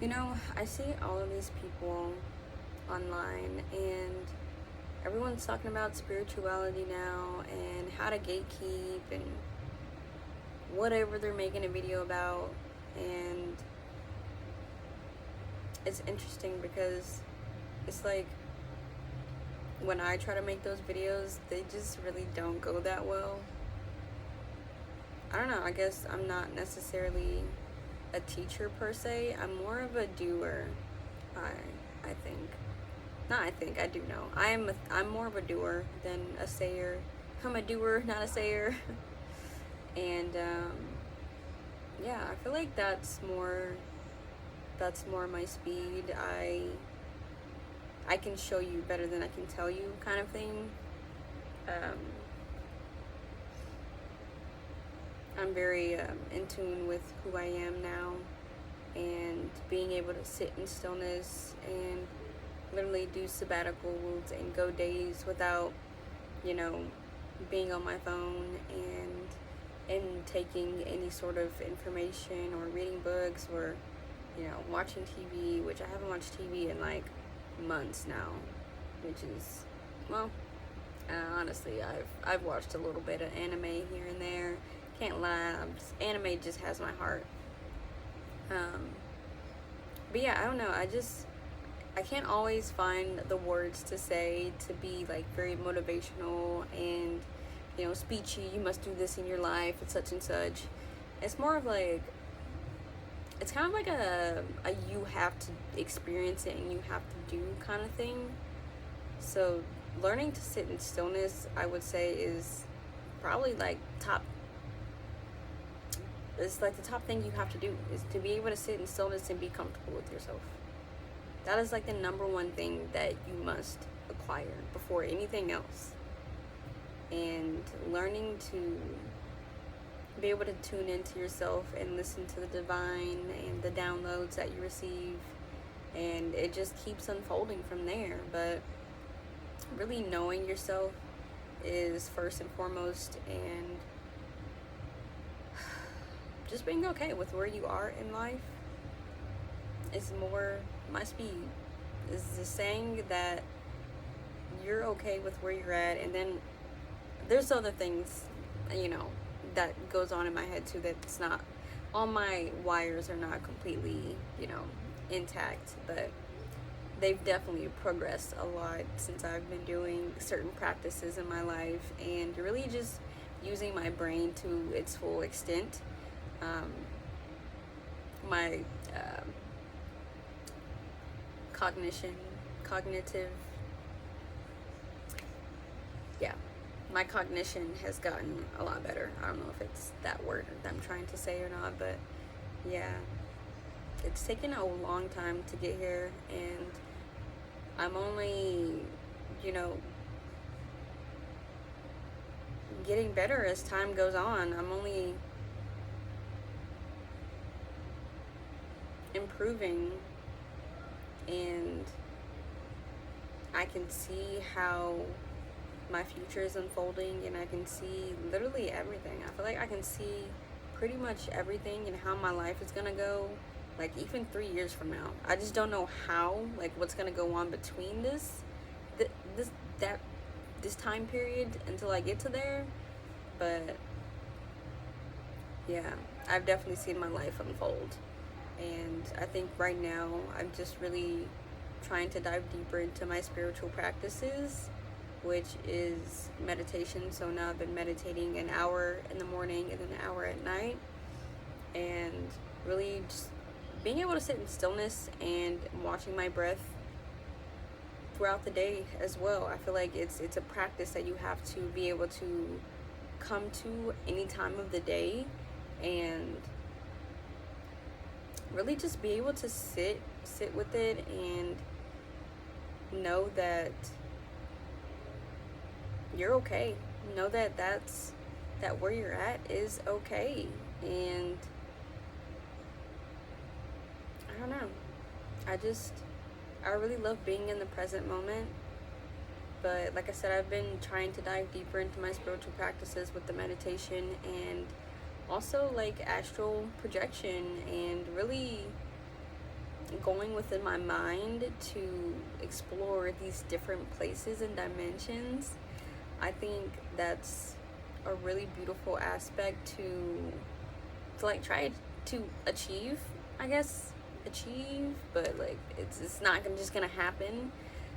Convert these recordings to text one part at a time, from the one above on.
You know, I see all of these people online, and everyone's talking about spirituality now and how to gatekeep and whatever they're making a video about. And it's interesting because it's like when I try to make those videos, they just really don't go that well. I don't know, I guess I'm not necessarily a teacher per se. I'm more of a doer. I think. Not I think, I do know. I'm more of a doer than a sayer. I'm a doer, not a sayer. And yeah, I feel like that's more my speed. I can show you better than I can tell you kind of thing. Um, I'm very in tune with who I am now, and being able to sit in stillness and literally do sabbaticals and go days without, you know, being on my phone and taking any sort of information or reading books or, you know, watching TV, which I haven't watched TV in like months now, which is, well, honestly, I've watched a little bit of anime here and there. Can't lie, anime just has my heart. Um, but yeah, I don't know. I can't always find the words to say to be like very motivational and, you know, speechy. You must do this in your life and such. It's more of like, it's kind of like a you have to experience it and you have to do kind of thing. So learning to sit in stillness, I would say, is probably like it's like the top thing you have to do, is to be able to sit in stillness and be comfortable with yourself. That is like the number one thing that you must acquire before anything else. And learning to be able to tune into yourself and listen to the divine and the downloads that you receive, and it just keeps unfolding from there. But really knowing yourself is first and foremost, and just being okay with where you are in life is more my speed. Is the saying that you're okay with where you're at, and then there's other things, you know, that goes on in my head too, that's not, all my wires are not completely, you know, intact, but they've definitely progressed a lot since I've been doing certain practices in my life and really just using my brain to its full extent. My cognitive, yeah, my cognition has gotten a lot better. I don't know if it's that word that I'm trying to say or not, but yeah, it's taken a long time to get here, and I'm only, you know, getting better as time goes on. I'm only improving, and I can see how my future is unfolding, and I can see literally everything. I feel like I can see pretty much everything and how my life is gonna go, like even 3 years from now. I just don't know how, like what's gonna go on between this time period until I get to there. But yeah, I've definitely seen my life unfold, and I think right now I'm just really trying to dive deeper into my spiritual practices, which is meditation. So now I've been meditating an hour in the morning and then an hour at night, and really just being able to sit in stillness and watching my breath throughout the day as well. I feel like it's a practice that you have to be able to come to any time of the day, and really just be able to sit with it and know that you're okay. Know that that where you're at is okay. And I don't know. I really love being in the present moment. But like I said, I've been trying to dive deeper into my spiritual practices with the meditation, and also like astral projection, and really going within my mind to explore these different places and dimensions. I think that's a really beautiful aspect to like try to achieve, I guess. Achieve, but like it's not just gonna happen.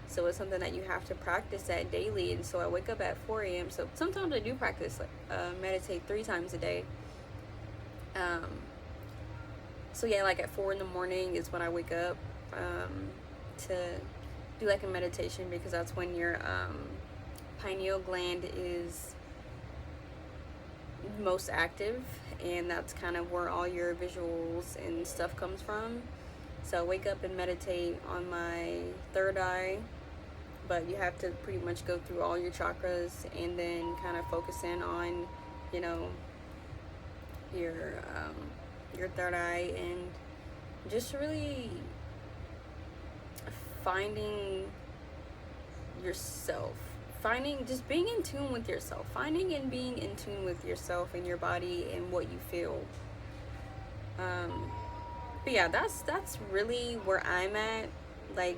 So it's something that you have to practice at daily. And so I wake up at 4 a.m. So sometimes I do practice, like meditate 3 times a day. So yeah, like at 4 in the morning is when I wake up to do like a meditation, because that's when your pineal gland is most active, and that's kind of where all your visuals and stuff comes from. So I wake up and meditate on my third eye, but you have to pretty much go through all your chakras and then kind of focus in on, you know, your third eye, and just really finding yourself, just being in tune with yourself, finding and being in tune with yourself and your body and what you feel. But yeah, that's really where I'm at. Like,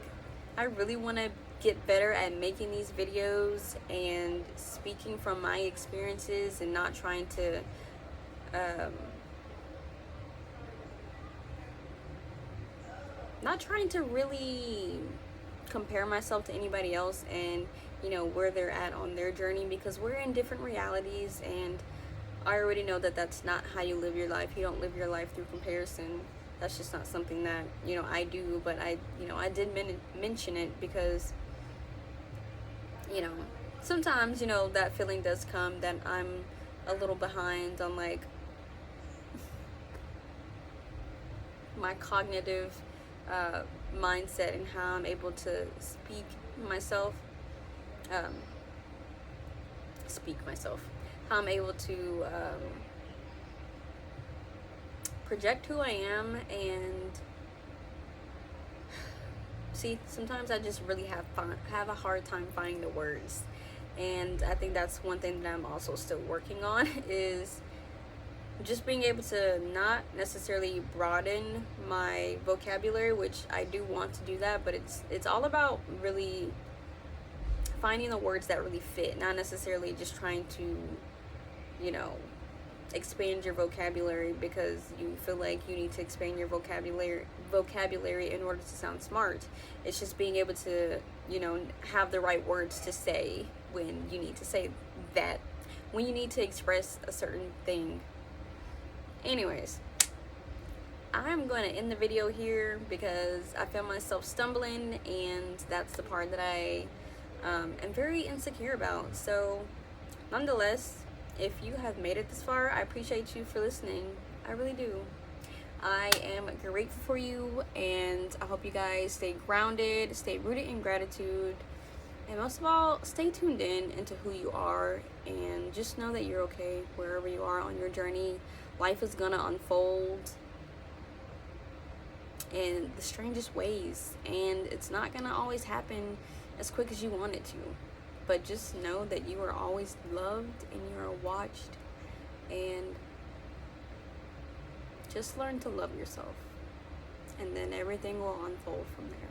I really want to get better at making these videos and speaking from my experiences, and not trying to really compare myself to anybody else, and you know where they're at on their journey, because we're in different realities, and I already know that that's not how you live your life. You don't live your life through comparison. That's just not something that, you know, I do. But I did mention it because, you know, sometimes, you know, that feeling does come that I'm a little behind on like my cognitive mindset and how I'm able to speak myself, how I'm able to project who I am. And see, sometimes I just really have a hard time finding the words, and I think that's one thing that I'm also still working on, is just being able to not necessarily broaden my vocabulary, which I do want to do that, but it's all about really finding the words that really fit, not necessarily just trying to, you know, expand your vocabulary because you feel like you need to expand your vocabulary in order to sound smart. It's just being able to, you know, have the right words to say when you need to say that, when you need to express a certain thing. Anyways, I'm going to end the video here because I found myself stumbling, and that's the part that I am very insecure about. So nonetheless, if you have made it this far, I appreciate you for listening. I really do. I am grateful for you, and I hope you guys stay grounded, stay rooted in gratitude, and most of all, stay tuned in into who you are, and just know that you're okay wherever you are on your journey. Life is gonna unfold in the strangest ways, and it's not gonna always happen as quick as you want it to. But just know that you are always loved and you are watched, and just learn to love yourself, and then everything will unfold from there.